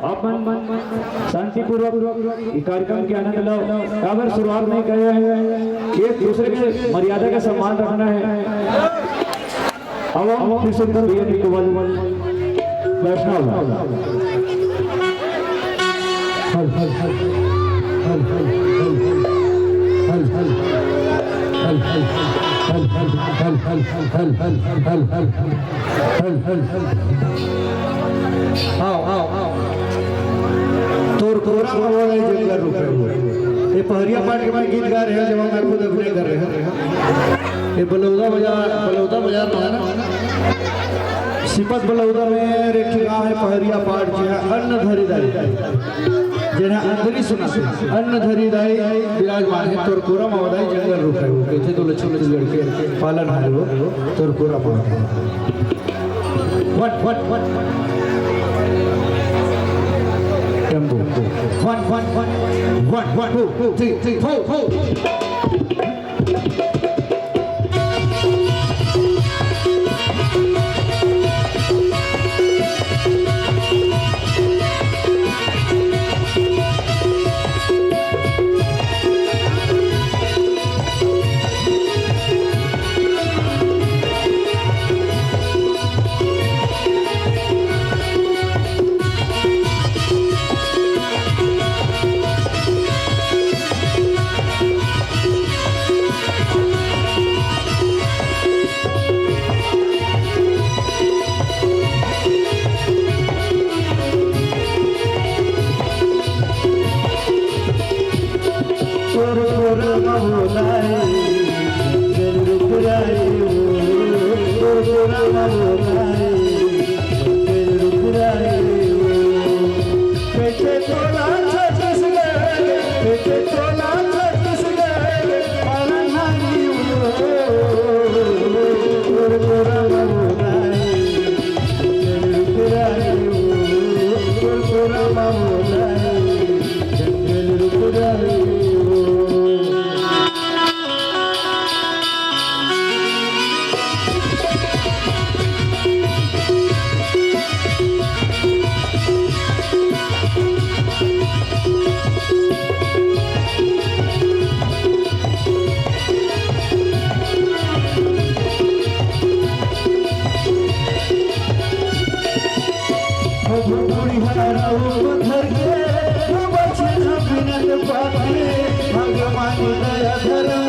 अपन शांतिपूर्वक कार्यक्रम के आनंद लो। अगर शुरुआत नहीं करे हैं, एक दूसरे के मर्यादा का सम्मान रखना है। अब हम फिर से भैया निलकमल वैष्णव तोर कोरा जगह रुके हुए ये पहरिया पार्ट के बाद गीत गा रहे हैं जब मैं खुद अभिनय कर रहे हैं। ये बलौदा बाजार में है ना, सिपत बलौदा में रेखी गाँव है पहरिया पार्ट जो है अन्न धरी दाई जिन्हें अंदरी सुना अन्न धरी दाई विराजमान है। तोर कोरा महोदय जंगल रुके हुए थे तो लक्ष्मण लड़के पालन है वो तोर कोरा महोदय Tempo. 1, 2, 3, 4. भगवान दया धर्म